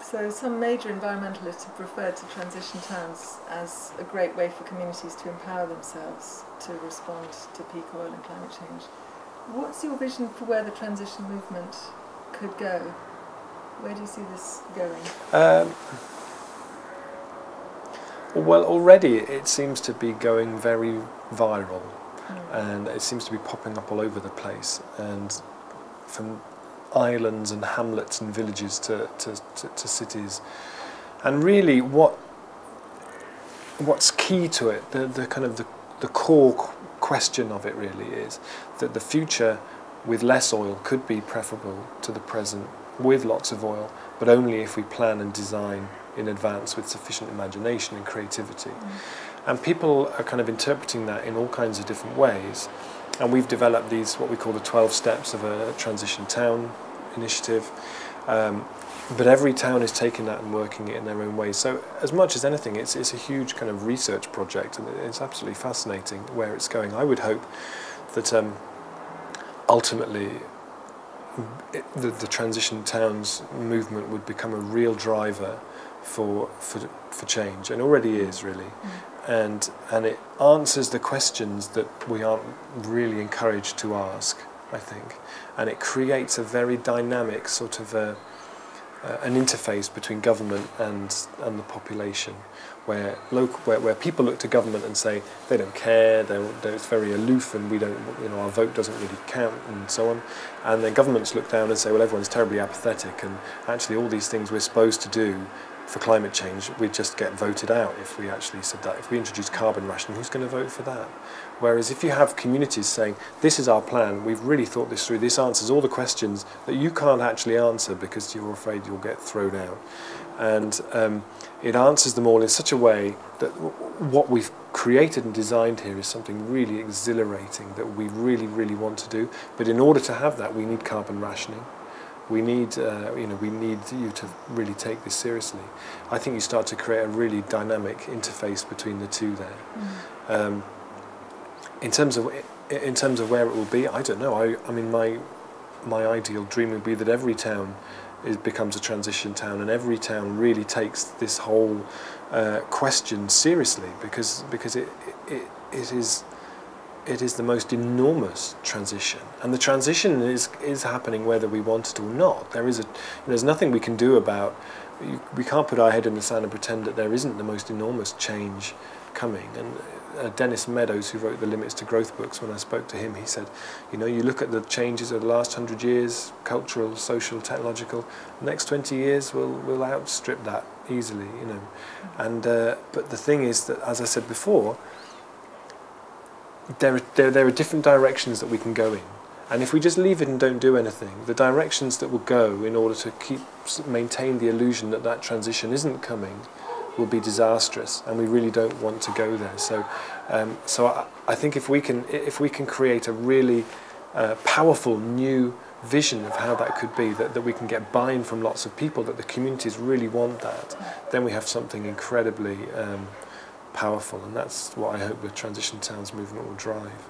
So some major environmentalists have referred to transition towns as a great way for communities to empower themselves to respond to peak oil and climate change. What's your vision for where the transition movement could go? Where do you see this going? Well, already it seems to be going very viral, and it seems to be popping up all over the place, and from islands and hamlets and villages to cities. And really what's key to it, the core question of it really is that the future with less oil could be preferable to the present with lots of oil, but only if we plan and design in advance with sufficient imagination and creativity. And people are kind of interpreting that in all kinds of different ways. And we've developed these, what we call the 12 steps of a transition town initiative. But every town is taking that and working it in their own way. So as much as anything, it's a huge kind of research project, and it's absolutely fascinating where it's going. I would hope that ultimately the transition towns movement would become a real driver for change, and already is really. And it answers the questions that we aren't really encouraged to ask, I think. And it creates a very dynamic sort of an interface between government and the population, where people look to government and say they don't care, it's very aloof, and we don't, our vote doesn't really count, and so on. And then governments look down and say, well, everyone's terribly apathetic, and actually all these things we're supposed to do for climate change, we'd just get voted out if we actually said that. If we introduce carbon rationing, who's going to vote for that? Whereas if you have communities saying, this is our plan, we've really thought this through, this answers all the questions that you can't actually answer because you're afraid you'll get thrown out. And it answers them all in such a way that what we've created and designed here is something really exhilarating that we really, really want to do. But in order to have that, we need carbon rationing. We need, we need you to really take this seriously. I think you start to create a really dynamic interface between the two there. In terms of where it will be, I don't know. I mean, my ideal dream would be that every town becomes a transition town, and every town really takes this whole question seriously, because it is the most enormous transition, and the transition is happening whether we want it or not. There's nothing we can do about. We can't put our head in the sand and pretend that there isn't the most enormous change coming. And Dennis Meadows, who wrote the Limits to Growth books, when I spoke to him, he said, you look at the changes of the last 100 years, cultural, social, technological. The next 20 years will outstrip that easily, And but the thing is that, as I said before, there are different directions that we can go in, and if we just leave it and don't do anything, the directions that will go in order to maintain the illusion that transition isn't coming will be disastrous, and we really don't want to go there. So I think if we can create a really powerful new vision of how that could be, that we can get buy-in from lots of people, that the communities really want that, then we have something incredibly powerful, and that's what I hope the Transition Towns movement will drive.